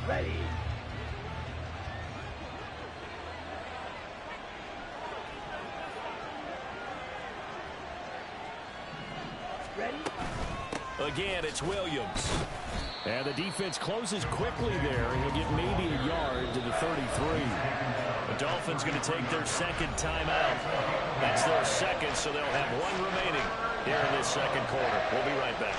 Ready. Ready. Again, it's Williams. And the defense closes quickly there. He'll get maybe a yard to the 33. The Dolphins going to take their second timeout. That's their second, so they'll have one remaining here in this second quarter. We'll be right back.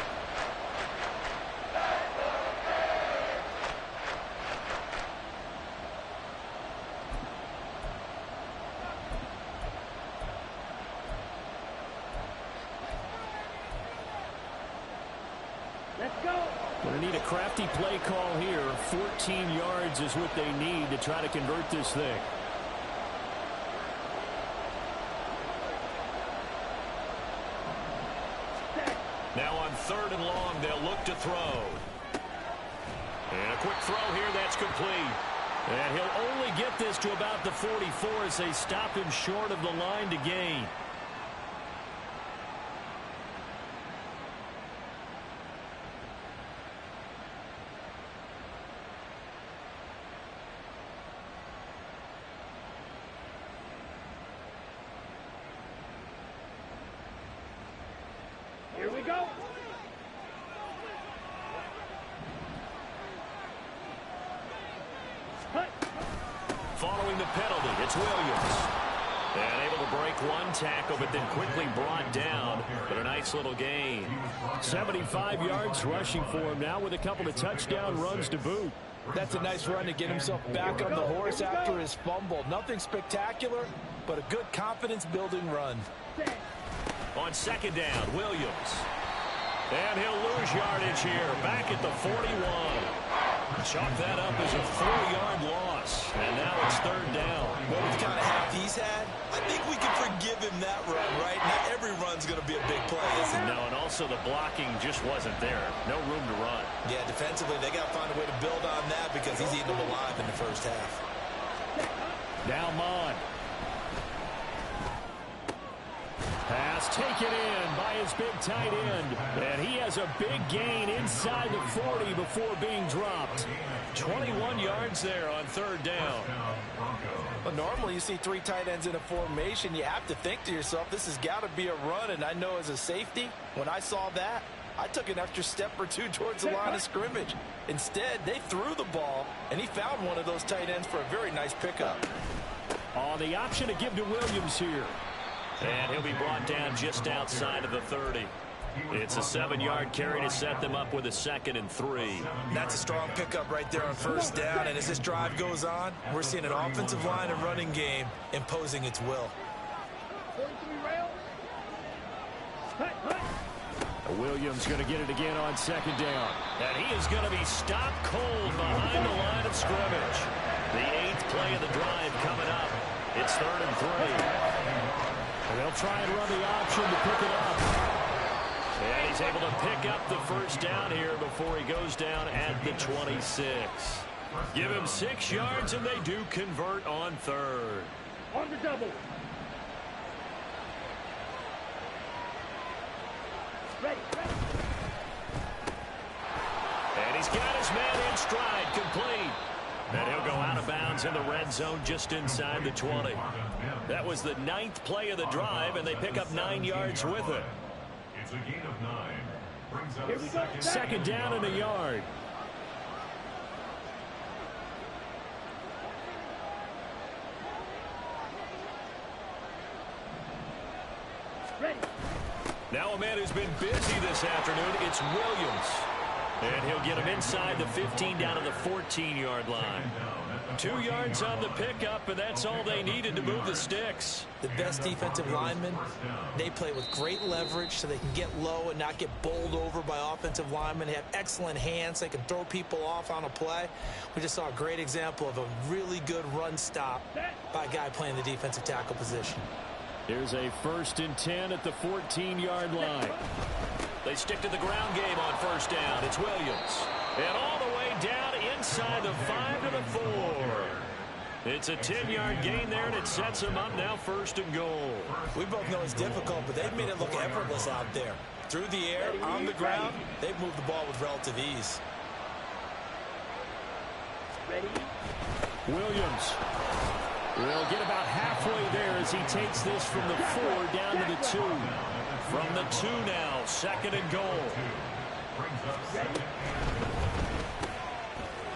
Let's go. Going to need a crafty play call here. 14 yards is what they need to try to convert this thing. Now on 3rd and long, they'll look to throw. And a quick throw here, that's complete. And he'll only get this to about the 44 as they stop him short of the line to gain. Here we go. Following the penalty, it's Williams. And able to break one tackle, but then quickly brought down. But a nice little gain. 75 yards rushing for him now with a couple of touchdown runs to boot. That's a nice run to get himself back on the horse after his fumble. Nothing spectacular, but a good confidence-building run. On 2nd down, Williams. And he'll lose yardage here. Back at the 41. Chalk that up as a 4-yard loss. And now it's 3rd down. Well, with the kind of half he's had, I think we can forgive him that run, right? Not every run's going to be a big play, is it? No, and also the blocking just wasn't there. No room to run. Yeah, defensively, they got to find a way to build on that because he's eating them alive in the first half. Now Mon. Pass taken in by his big tight end. And he has a big gain inside the 40 before being dropped. 21 yards there on 3rd down. But normally you see 3 tight ends in a formation. You have to think to yourself, this has got to be a run. And I know as a safety, when I saw that, I took an extra step or two towards the line of scrimmage. Instead, they threw the ball, and he found one of those tight ends for a very nice pickup. On the option to give to Williams here. And he'll be brought down just outside of the 30. It's a 7-yard carry to set them up with a 2nd and 3. That's a strong pickup right there on 1st down. And as this drive goes on, we're seeing an offensive line and running game imposing its will. Williams going to get it again on 2nd down. And he is going to be stopped cold behind the line of scrimmage. The 8th play of the drive coming up. It's 3rd and 3. And they'll try and run the option to pick it up. And he's able to pick up the 1st down here before he goes down at the 26. Give him 6 yards, and they do convert on 3rd. On the double. Ready. And he's got his man in stride, complete. And he'll go out of bounds in the red zone just inside the 20. That was the 9th play of the drive, and they pick up 9 yards with it. It's a gain of 9. Here we go. 2nd down and a yard. Ready. Now a man who's been busy this afternoon, it's Williams. And he'll get him inside the 15 down to the 14-yard line. 2 yards on the pickup, and that's all they needed to move the sticks. The best defensive linemen, they play with great leverage so they can get low and not get bowled over by offensive linemen. They have excellent hands. They can throw people off on a play. We just saw a great example of a really good run stop by a guy playing the defensive tackle position. Here's a 1st and 10 at the 14-yard line. They stick to the ground game on 1st down. It's Williams. And all the way down inside the 5 to the 4. It's a 10-yard gain there, and it sets them up now 1st and goal. We both know it's difficult, but they've made it look effortless out there. Through the air, on the ground, they've moved the ball with relative ease. Ready? Williams will get about halfway there as he takes this from the 4 down to the 2. From the 2 now, 2nd and goal.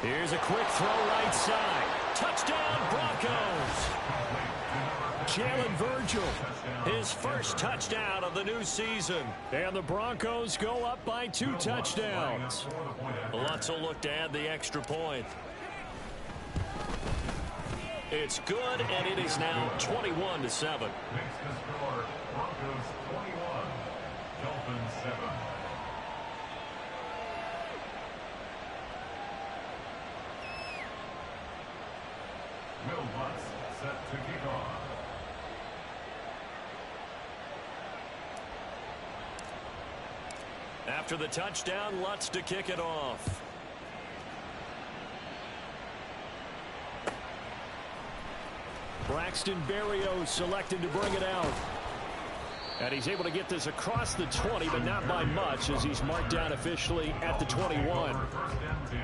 Here's a quick throw right side. Touchdown, Broncos. Jalen Virgil, his first touchdown of the new season. And the Broncos go up by 2 touchdowns. Lutz will look to add the extra point. It's good, and it is now 21-7. Makes the score Broncos 21, Dolphins 7. Will Lutz set to kick off. After the touchdown, Lutz to kick it off. Braxton Berrios selected to bring it out. And he's able to get this across the 20, but not by much, as he's marked down officially at the 21. First and 10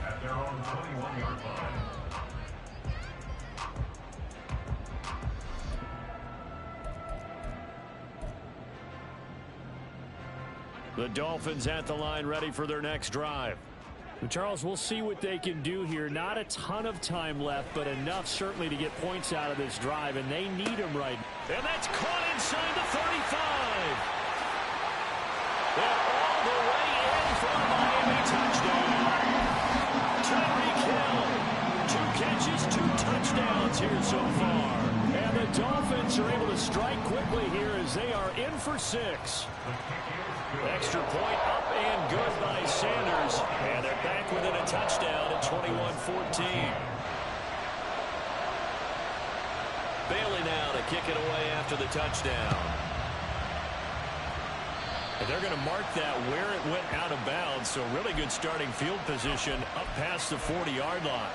at their own 21-yard line. The Dolphins at the line, ready for their next drive. Charles, we'll see what they can do here. Not a ton of time left, but enough certainly to get points out of this drive, and they need them right. And that's caught inside the 35. And all the way in for a Miami touchdown. Tyreek Hill, 2 catches, 2 touchdowns here so far. And the Dolphins are able to strike quickly here as they are in for 6. Extra point up and good by Sanders. And they're back within a touchdown at 21-14. Bailey now to kick it away after the touchdown. And they're going to mark that where it went out of bounds. So really good starting field position up past the 40-yard line.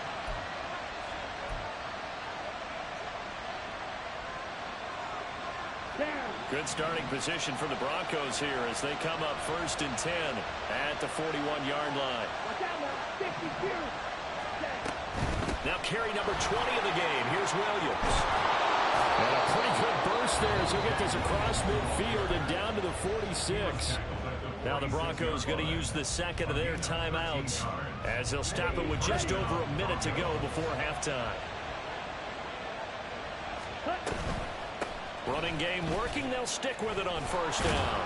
Good starting position for the Broncos here as they come up 1st and 10 at the 41-yard line. Now carry number 20 of the game. Here's Williams. And a pretty good burst there as he'll get this across midfield and down to the 46. Now the Broncos going to use the 2nd of their timeouts as they'll stop it with just over a minute to go before halftime. Running game working. They'll stick with it on 1st down.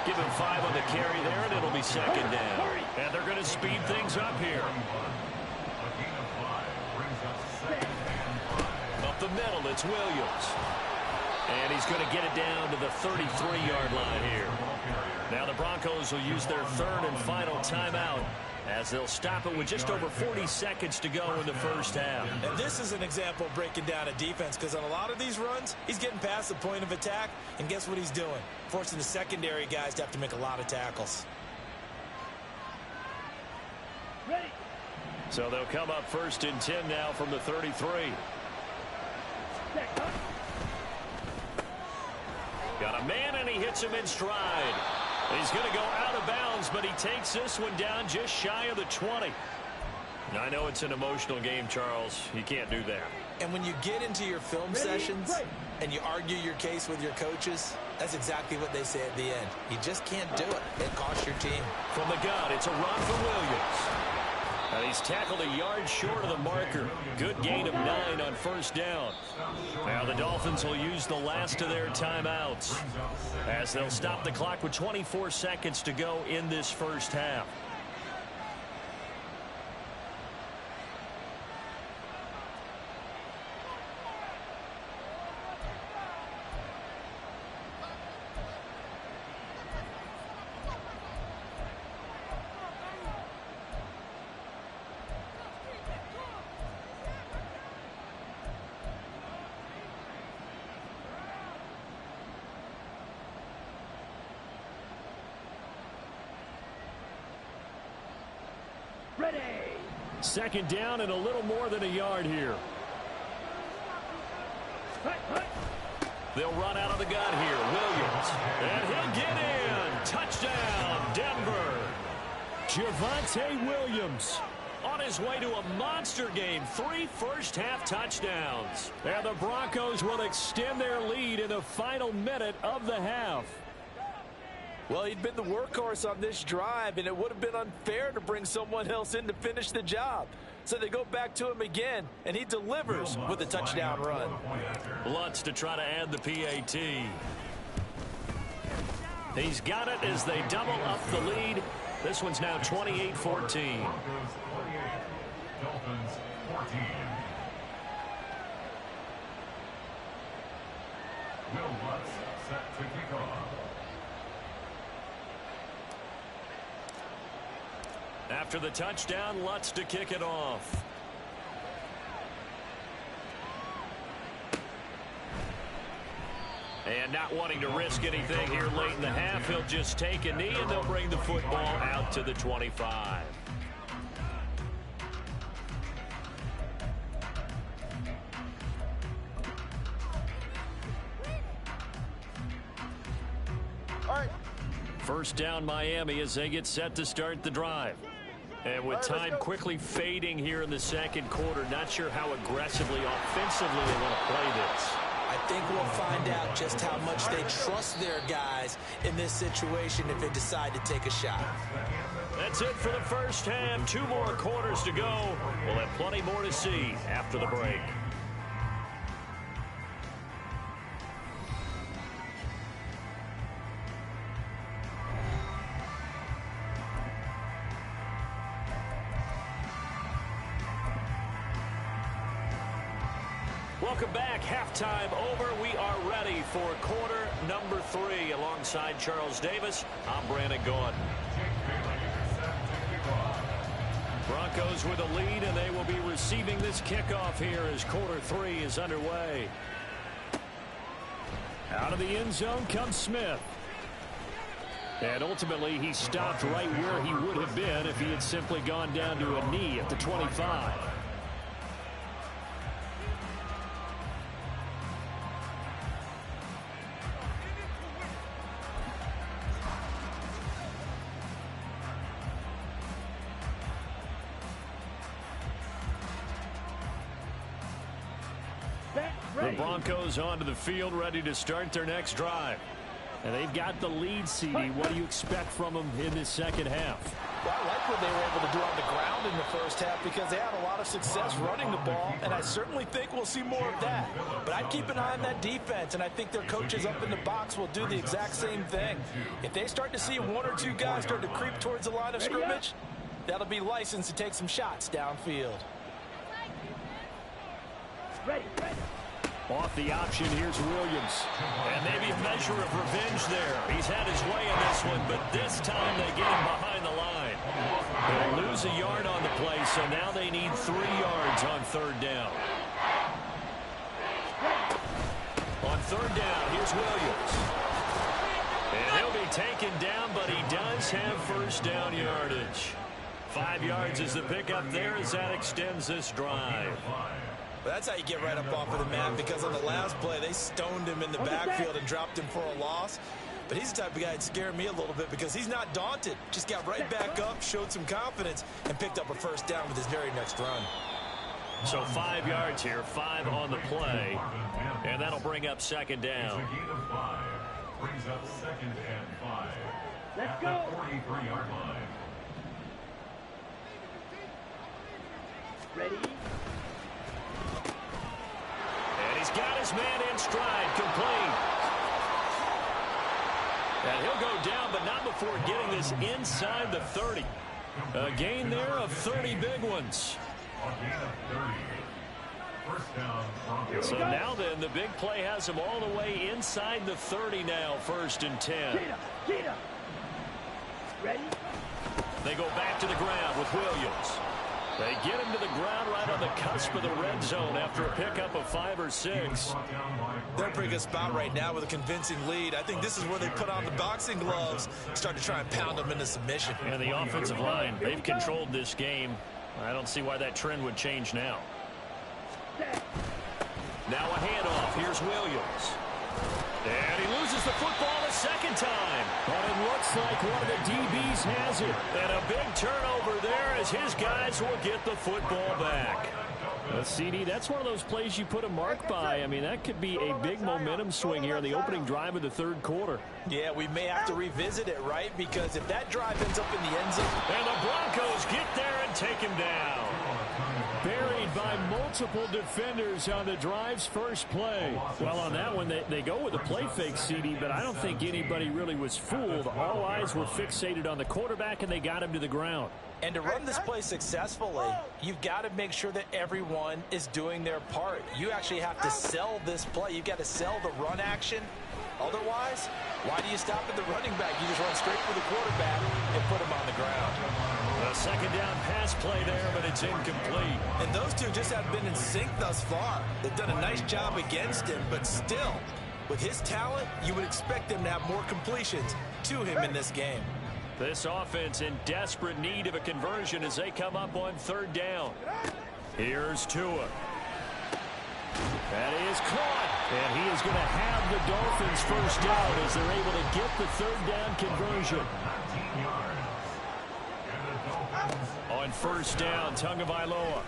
Give him 5 on the carry there, and it'll be 2nd down. And they're going to speed things up here. Up the middle, it's Williams. And he's going to get it down to the 33-yard line here. Now the Broncos will use their 3rd and final timeout as they'll stop it with just over 40 seconds to go in the 1st half. And this is an example of breaking down a defense, because on a lot of these runs, he's getting past the point of attack, and guess what he's doing? Forcing the secondary guys to have to make a lot of tackles. Ready. So they'll come up 1st and 10 now from the 33. Got a man, and he hits him in stride. He's going to go out of bounds, but he takes this one down just shy of the 20. I know it's an emotional game, Charles. You can't do that. And when you get into your film sessions and you argue your case with your coaches, that's exactly what they say at the end. You just can't do it. It costs your team. From the gun, it's a run for Williams. And he's tackled a yard short of the marker. Good gain of 9 on 1st down. Now the Dolphins will use the last of their timeouts as they'll stop the clock with 24 seconds to go in this 1st half. Ready. 2nd down and a little more than a yard here. They'll run out of the gun here. Williams. And he'll get in. Touchdown, Denver. Javonte Williams on his way to a monster game. 3 first-half touchdowns. And the Broncos will extend their lead in the final minute of the half. Well, he'd been the workhorse on this drive, and it would have been unfair to bring someone else in to finish the job. So they go back to him again, and he delivers with a touchdown run. Lutz to try to add the PAT. He's got it as they double up the lead. This one's now 28-14. Dolphins 28, Dolphins 14. Will Lutz set to kick off. After the touchdown, Lutz to kick it off. And not wanting to risk anything here late in the half, he'll just take a knee and they'll bring the football out to the 25. First down Miami as they get set to start the drive. And with time quickly fading here in the second quarter, not sure how aggressively, offensively they want to play this. I think we'll find out just how much they trust their guys in this situation if they decide to take a shot. That's it for the first half. 2 more quarters to go. We'll have plenty more to see after the break. Welcome back. Halftime over. We are ready for quarter number 3. Alongside Charles Davis, I'm Brandon Gaudin. Broncos with a lead, and they will be receiving this kickoff here as quarter 3 is underway. Out of the end zone comes Smith. And ultimately, he stopped right where he would have been if he had simply gone down to a knee at the 25. The Broncos onto the field, ready to start their next drive. And they've got the lead, CD. What do you expect from them in this second half? Well, I like what they were able to do on the ground in the first half because they had a lot of success running the ball, and I certainly think we'll see more of that. But I'd keep an eye on that defense, and I think their coaches up in the box will do the exact same thing. If they start to see 1 or 2 guys start to creep towards the line of scrimmage, that'll be licensed to take some shots downfield. Ready. Off the option, here's Williams. And maybe a measure of revenge there. He's had his way in this one, but this time they get him behind the line. They'll lose a yard on the play, so now they need 3 yards on 3rd down. On 3rd down, here's Williams. And he'll be taken down, but he does have first down yardage. 5 yards is the pickup there as that extends this drive. But that's how you get right up off of the mat, because on the last play, they stoned him in the backfield and dropped him for a loss. But he's the type of guy that scared me a little bit because he's not daunted. Just got right back up, showed some confidence, and picked up a first down with his very next run. So 5 yards here, 5 on the play, and that'll bring up 2nd down. It's a gain of 5. Brings up 2nd and 5. Let's go. At the 43-yard line. Ready. And he's got his man in stride, complete. And he'll go down, but not before getting this inside the 30. A gain there of 30 big ones. A gain of 30. First down, Broncos. So now then, the big play has him all the way inside the 30 now, 1st and 10. Get up. Ready. They go back to the ground with Williams. They get him to the ground right on the cusp of the red zone after a pickup of 5 or 6. They're in a pretty good spot right now with a convincing lead. I think this is where they put on the boxing gloves and start to try and pound them into submission. And the offensive line, they've controlled this game. I don't see why that trend would change now. Now a handoff. Here's Williams. And he loses the football a second time. But it looks like one of the DBs has it. And a big turnover there as his guys will get the football back. CD, that's one of those plays you put a mark by. I mean, that could be a big momentum swing here on the opening drive of the third quarter. Yeah, we may have to revisit it, right? Because if that drive ends up in the end zone. And the Broncos get there and take him down. Buried by multiple defenders on the drive's first play. Well, on that one, they go with a play fake, CD, but I don't think anybody really was fooled. All eyes were fixated on the quarterback, and they got him to the ground. And to run this play successfully, you've got to make sure that everyone is doing their part. You actually have to sell this play. You've got to sell the run action. Otherwise, why do you stop at the running back? You just run straight for the quarterback and put him on the ground. A second down pass play there, but it's incomplete. And those two just have been in sync thus far. They've done a nice job against him, but still, with his talent, you would expect them to have more completions to him in this game. This offense in desperate need of a conversion as they come up on third down. Here's Tua. That is caught. And he is going to have the Dolphins first down as they're able to get the third down conversion. On first down, Tagovailoa.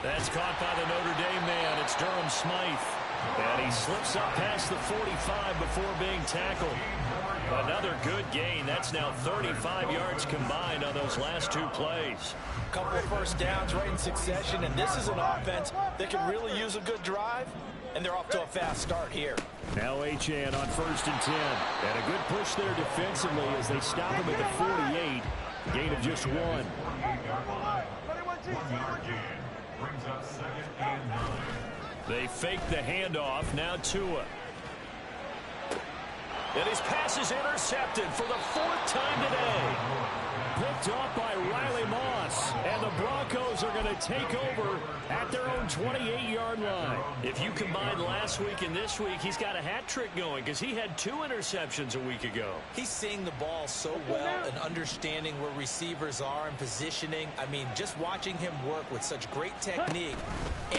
That's caught by the Notre Dame man. It's Durham Smythe. And he slips up past the 45 before being tackled. Another good gain. That's now 35 yards combined on those last two plays. Couple of first downs right in succession, and this is an offense that can really use a good drive, and they're off to a fast start here. Now Achane on first and 10. And a good push there defensively as they stop him at the 48. Gain of just one. They fake the handoff. Now Tua. And his pass is intercepted for the fourth time today. Picked off by Riley Moss. And the Broncos are going to take over at their own 28-yard line. If you combine last week and this week, he's got a hat trick going because he had 2 interceptions a week ago. He's seeing the ball so well and understanding where receivers are and positioning. I mean, just watching him work with such great technique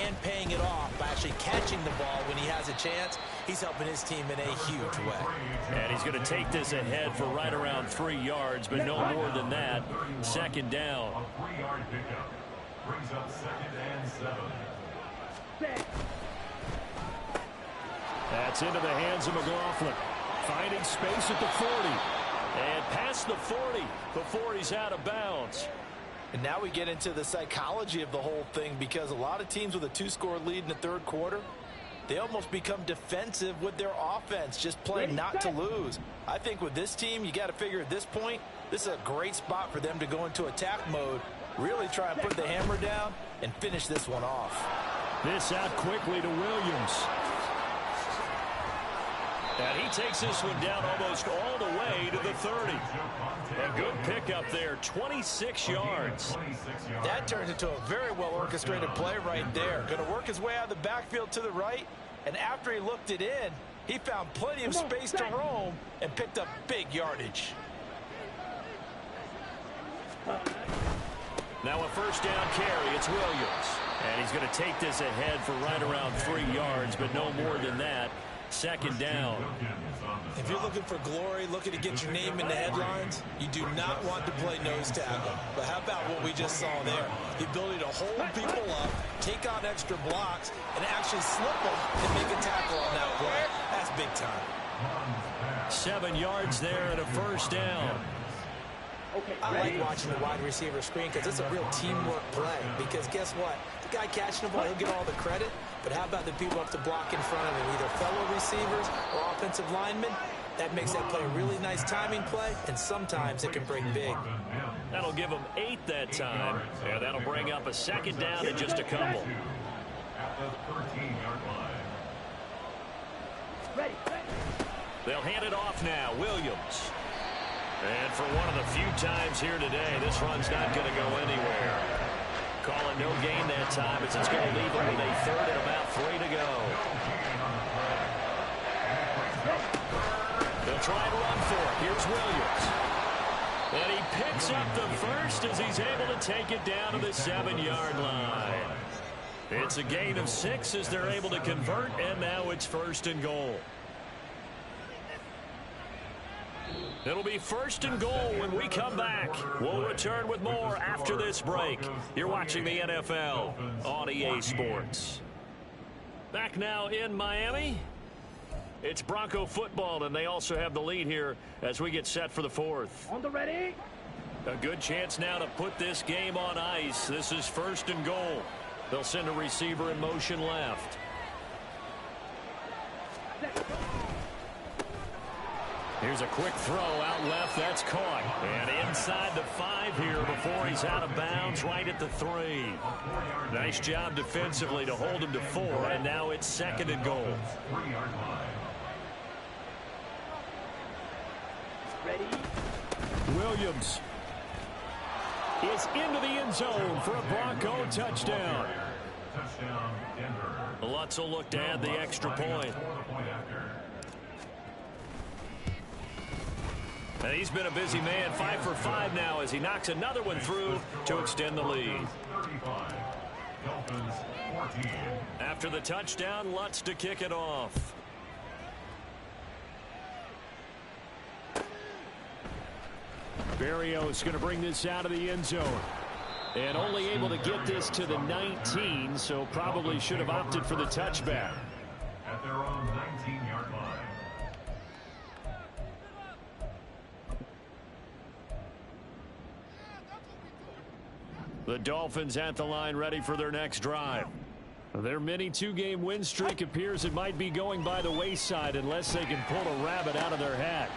and paying it off by actually catching the ball when he has a chance, he's helping his team in a huge way. And he's going to take this ahead for right around 3 yards, but no more than that. Second down. A 3-yard pickup brings up 2nd and 7. That's into the hands of McLaughlin. Finding space at the 40. And past the 40 before he's out of bounds. And now we get into the psychology of the whole thing, because a lot of teams with a 2-score lead in the third quarter, they almost become defensive with their offense, just playing not to lose. I think with this team, you got to figure at this point, this is a great spot for them to go into attack mode, really try and put the hammer down and finish this one off. This out quickly to Williams. And he takes this one down almost all the way to the 30. A good pickup there, 26 yards. That turns into a very well-orchestrated play right there. Going to work his way out of the backfield to the right, and after he looked it in, he found plenty of space to roam and picked up big yardage. Now a first down carry, it's Williams. And he's going to take this ahead for right around 3 yards, but no more than that. Second down. If you're looking for glory, looking to get your name in the headlines, you do not want to play nose tackle. But how about what we just saw there? The ability to hold people up, take on extra blocks, and actually slip them and make a tackle on that play. That's big time. 7 yards there and a first down. I like watching the wide receiver screen because it's a real teamwork play. Because guess what? The guy catching the ball, he'll get all the credit. But how about the people up to block in front of him, either fellow receivers or offensive linemen? That makes that play a really nice timing play, and sometimes it can bring big. That'll give them 8 that time, and that'll bring up a second down in just a couple. At the 13-yard line. Ready. They'll hand it off now, Williams. And for one of the few times here today, this run's not going to go anywhere. Calling no gain that time as it's going to leave them with a third and about 3 to go. They'll try and run for it. Here's Williams. And he picks up the first as he's able to take it down to the 7-yard line. It's a gain of 6 as they're able to convert, and now it's first and goal. It'll be 1st and goal when we come back. We'll return with more after this break. You're watching the NFL on EA Sports. Back now in Miami. It's Bronco football, and they also have the lead here as we get set for the 4th. On the ready. A good chance now to put this game on ice. This is 1st and goal. They'll send a receiver in motion left. Here's a quick throw out left. That's caught. And inside the 5 here before he's out of bounds right at the 3. Nice job defensively to hold him to 4, and now it's 2nd and goal. Ready. Williams is into the end zone for a Bronco touchdown. Touchdown, Denver. Lutz will look to add the extra point. And he's been a busy man, 5 for 5 now as he knocks another one through to extend the lead. 35. Dolphins 14. After the touchdown, Lutz to kick it off. Barrios going to bring this out of the end zone. And only able to get this to the 19, so probably should have opted for the touchback. At their own 19-yard line. The Dolphins at the line ready for their next drive. Their mini 2-game win streak appears it might be going by the wayside unless they can pull a rabbit out of their hat.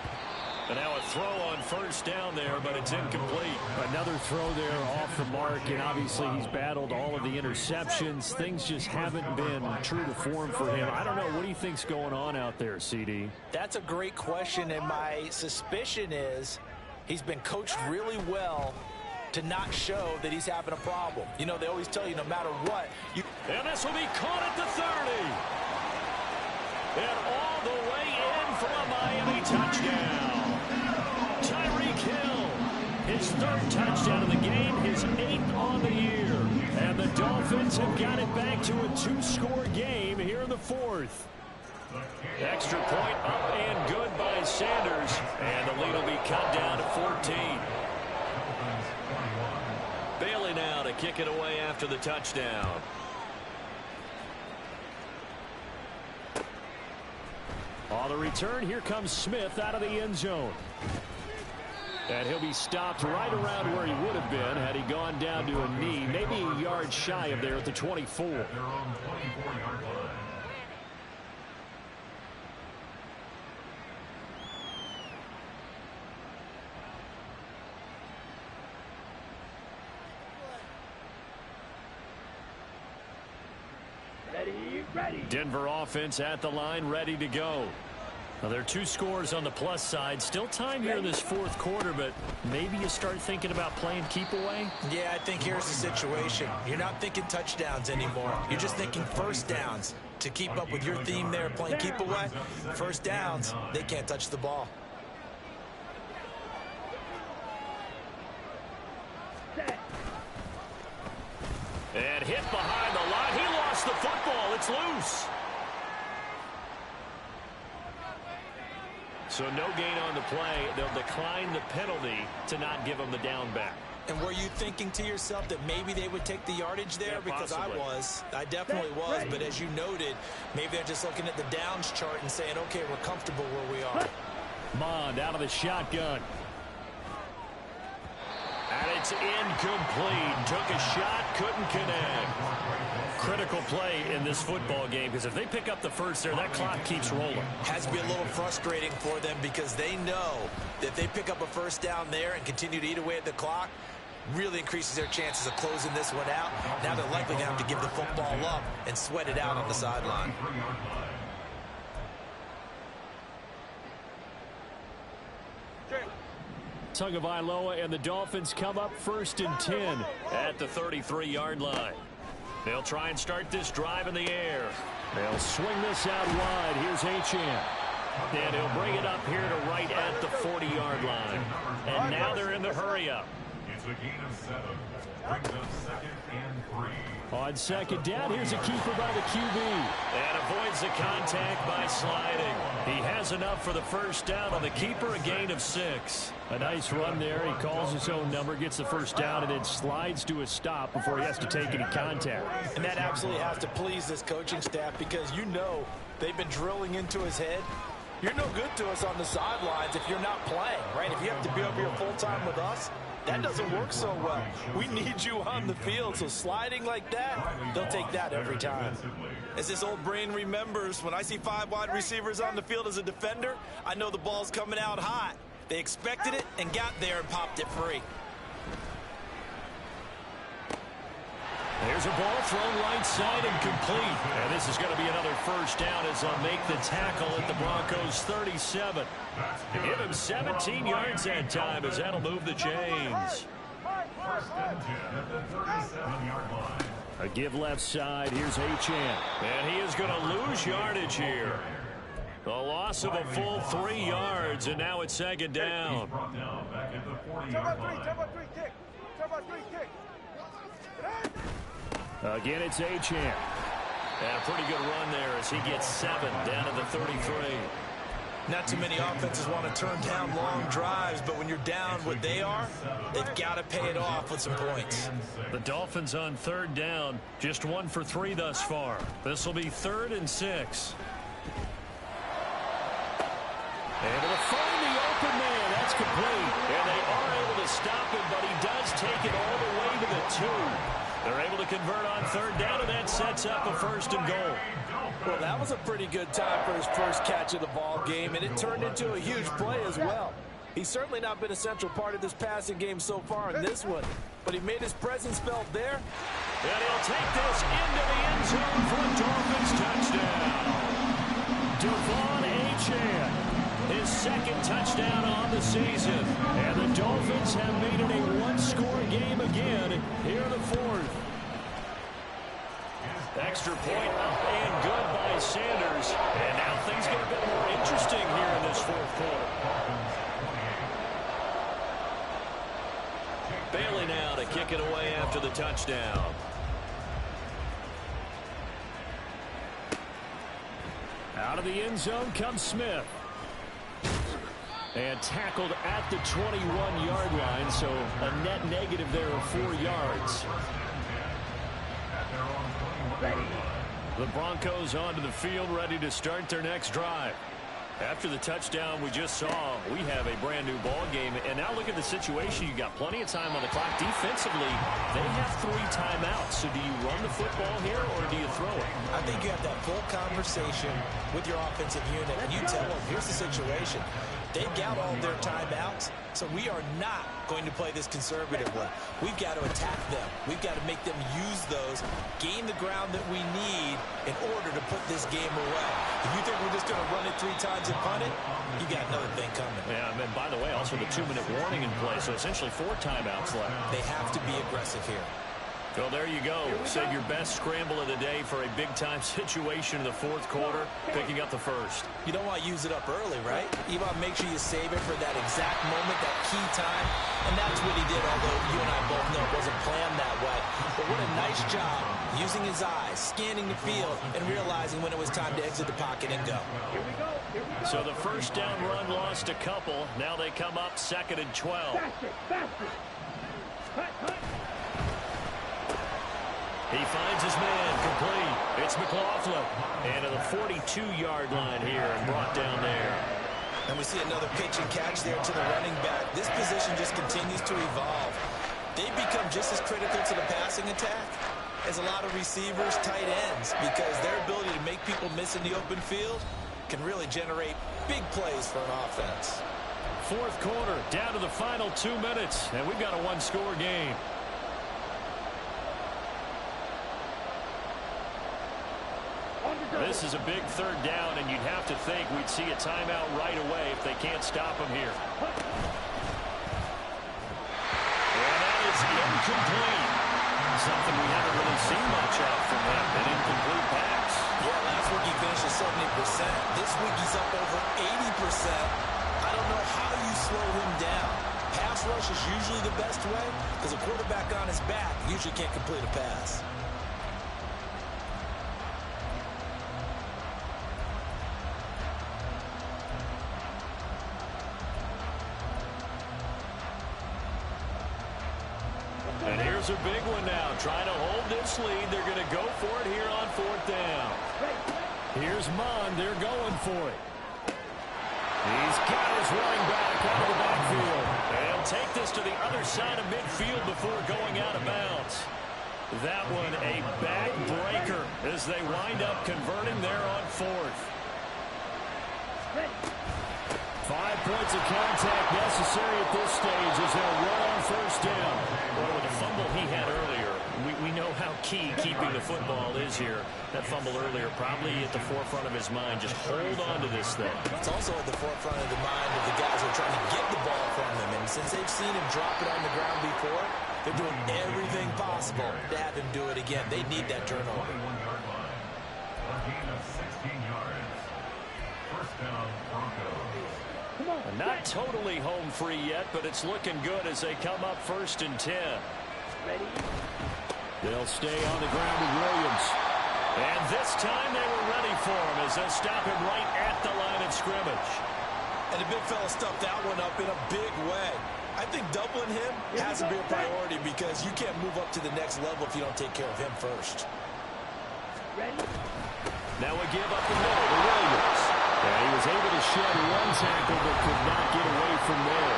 And now a throw on 1st down there, but it's incomplete. Another throw there off the mark, and obviously he's battled all of the interceptions. Things just haven't been true to form for him. I don't know. What do you think's going on out there, CD? That's a great question, and my suspicion is he's been coached really well to not show that he's having a problem. You know, they always tell you no matter what. And this will be caught at the 30. And all the way in for a Miami touchdown. Tyreek Hill, his 3rd touchdown of the game, his 8th on the year. And the Dolphins have got it back to a 2-score game here in the 4th. Extra point up and good by Sanders. And the lead will be cut down to 14. Bailey now to kick it away after the touchdown. On the return, here comes Smith out of the end zone. And he'll be stopped right around where he would have been had he gone down to a knee, maybe a yard shy of there at the 24. Their own 24-yard line. Ready. Denver offense at the line, ready to go. Now, there are 2 scores on the plus side. Still time here in this 4th quarter, but maybe you start thinking about playing keep away. Yeah, I think here's the situation. You're not thinking touchdowns anymore. You're just thinking 1st downs. To keep up with your theme there, playing keep away, 1st downs, they can't touch the ball. Set. And hit behind the line. He lost the football. It's loose. So no gain on the play. They'll decline the penalty to not give him the down back. And were you thinking to yourself that maybe they would take the yardage there? Yeah, because possibly. I definitely was. But as you noted, maybe they're just looking at the downs chart and saying, okay, we're comfortable where we are. Mond out of the shotgun. And it's incomplete. Took a shot, couldn't connect. Critical play in this football game, because if they pick up the 1st there, that clock keeps rolling. Has to be a little frustrating for them because they know that if they pick up a 1st down there and continue to eat away at the clock, really increases their chances of closing this one out. Now they're likely going to have to give the football up and sweat it out on the sideline. Tagovailoa and the Dolphins come up 1st and 10 at the 33-yard line. They'll try and start this drive in the air. They'll swing this out wide. Here's Achane. And he'll bring it up here to right at the 40-yard line. And now they're in the hurry-up. It's a gain of 7. Brings up 2nd and 3. On second down, here's a keeper by the QB. And avoids the contact by sliding. He has enough for the first down on the keeper, a gain of 6. A nice run there. He calls his own number, gets the first down, and then slides to a stop before he has to take any contact. And that absolutely has to please this coaching staff because you know they've been drilling into his head. You're no good to us on the sidelines if you're not playing, right? If you have to be over here full-time with us, that doesn't work so well. We need you on the field, so sliding like that, they'll take that every time. As this old brain remembers, when I see 5 wide receivers on the field as a defender, I know the ball's coming out hot. They expected it and got there and popped it free. There's a ball thrown right side and complete. And this is going to be another first down as they'll make the tackle at the Broncos' 37. To give him 17 yards that time as that'll move the chains. First and 10 at the 37-yard line. A give left side. Here's Achane. And he is going to lose yardage here. The loss of a full 3 yards, and now it's second down. Brought down back at the 40-yard line. Again, it's Achane. And a pretty good run there as he gets 7 down to the 33. Not too many offenses want to turn down long drives, but when you're down what they are, they've got to pay it off with some points. The Dolphins on third down, just 1 for 3 thus far. This will be 3rd and 6. Able to find the open man. That's complete. And they are able to stop him, but he does take it all the way to the 2. They're able to convert on third down, and that sets up a 1st and goal. Well, that was a pretty good time for his first catch of the ball game, and it turned into a huge play as well. He's certainly not been a central part of this passing game so far in this one, but he made his presence felt there. And he'll take this into the end zone for a Dolphins touchdown. Devon Achane, his 2nd touchdown on the season. And the Dolphins have made it a 1-score game again here in the 4th. Extra point up and good by Sanders. And now things get a bit more interesting here in this 4th quarter. Bailey now to kick it away after the touchdown. Out of the end zone comes Smith. And tackled at the 21-yard line, so a net negative there of 4 yards. The Broncos onto the field, ready to start their next drive. After the touchdown we just saw, we have a brand new ball game. And now look at the situation. You got plenty of time on the clock. Defensively, they have 3 timeouts. So do you run the football here or do you throw it? I think you have that full conversation with your offensive unit, and you tell them, here's the situation. They've got all their timeouts, so we are not going to play this conservatively. We've got to attack them. We've got to make them use those, gain the ground that we need in order to put this game away. If you think we're just going to run it 3 times and punt it, you got another thing coming. Yeah, and by the way, also the 2-minute warning in play, so essentially 4 timeouts left. They have to be aggressive here. Well, there you go. Save your best scramble of the day for a big-time situation in the 4th quarter, picking up the 1st. You don't want to use it up early, right? You want to make sure you save it for that exact moment, that key time. And that's what he did, although you and I both know it wasn't planned that way. But what a nice job using his eyes, scanning the field, and realizing when it was time to exit the pocket and go. Here we go. So the first down run lost a couple. Now they come up 2nd and 12. Faster. Cut. He finds his man complete. It's McLaughlin. And to the 42-yard line here and brought down there. And we see another pitch and catch there to the running back. This position just continues to evolve. They've become just as critical to the passing attack as a lot of receivers, tight ends, because their ability to make people miss in the open field can really generate big plays for an offense. 4th quarter, down to the final 2 minutes, and we've got a 1-score game. This is a big 3rd down, and you'd have to think we'd see a timeout right away if they can't stop him here. And that is incomplete. Something we haven't really seen much of from him, an incomplete pass. Yeah, last week he finished at 70%. This week he's up over 80%. I don't know how you slow him down. pass rush is usually the best way because a quarterback on his back usually can't complete a pass. And here's a big one now. Trying to hold this lead. They're going to go for it here on 4th down. Here's Mond. They're going for it. He's got his running back out of the backfield. They'll take this to the other side of midfield before going out of bounds. That one a backbreaker as they wind up converting there on 4th. 5 points of contact necessary at this stage as they'll run on 1st down. Well, with the fumble he had earlier, we know how key keeping the football is here. That fumble earlier probably at the forefront of his mind. Just hold on to this thing. It's also at the forefront of the mind of the guys who are trying to get the ball from them. And since they've seen him drop it on the ground before, they're doing everything possible to have him do it again. They need that turnover. 1-yard line. A gain of 16 yards. 1st down, Broncos. Not totally home free yet, but it's looking good as they come up 1st and 10. Ready? They'll stay on the ground with Williams. And this time they were ready for him as they'll stop him right at the line of scrimmage. And the big fella stuffed that one up in a big way. I think doubling him has to be a priority because you can't move up to the next level if you don't take care of him first. Ready? Now we give up the middle to Williams. And he was able to shed one tackle but could not get away from there.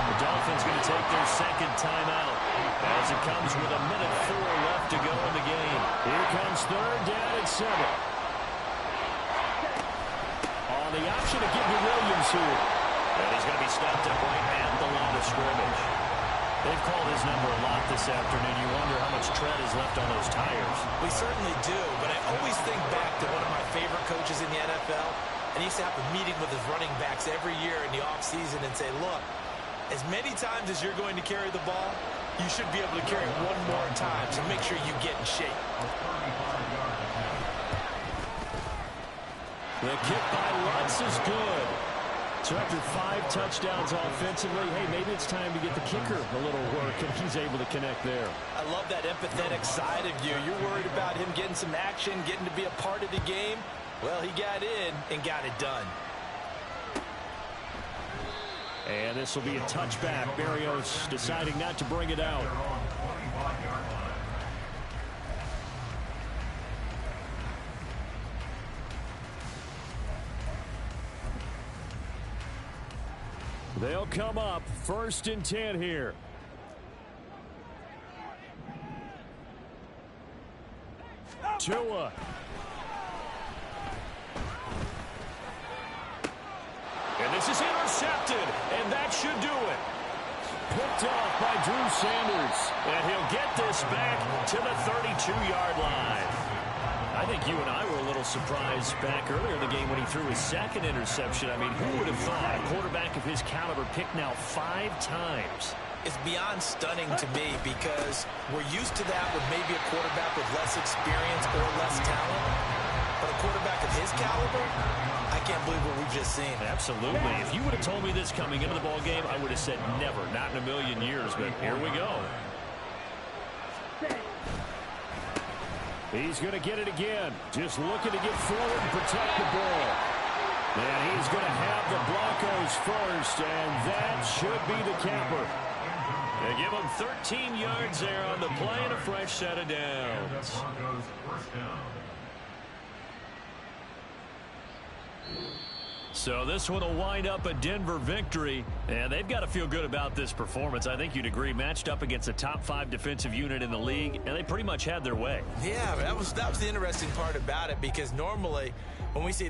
The Dolphins going to take their 2nd timeout as it comes with 1:04 left to go in the game. Here comes 3rd down and 7. On the option to give to Williams here. And he's going to be stopped up right at the line of scrimmage. They've called his number a lot this afternoon. You wonder how much tread is left on those tires. We certainly do, but I always think back to one of my favorite coaches in the NFL, and he used to have a meeting with his running backs every year in the offseason and say, look, as many times as you're going to carry the ball, you should be able to carry it one more time, so make sure you get in shape. The kick by Lutz is good. So after 5 touchdowns offensively, hey, maybe it's time to get the kicker a little work, and he's able to connect there. I love that empathetic side of you. You're worried about him getting some action, getting to be a part of the game. Well, he got in and got it done. And this will be a touchback. Berrios deciding not to bring it out. They'll come up 1st and 10 here. Tua. And this is intercepted, and that should do it. Picked off by Drew Sanders, and he'll get this back to the 32-yard line. I think you and I were a little surprised back earlier in the game when he threw his 2nd interception. I mean, who would have thought a quarterback of his caliber picked now 5 times? It's beyond stunning to me because we're used to that with maybe a quarterback with less experience or less talent. But a quarterback of his caliber, I can't believe what we've just seen. Absolutely. If you would have told me this coming into the ball game, I would have said never, not in a million years. But here we go. He's going to get it again. Just looking to get forward and protect the ball. And he's going to have the Broncos first, and that should be the capper. They give him 13 yards there on the play and a fresh set of downs. So this one will wind up a Denver victory, and they've got to feel good about this performance. I think you'd agree, matched up against a top 5 defensive unit in the league, and they pretty much had their way. Yeah, that was the interesting part about it, because normally when we see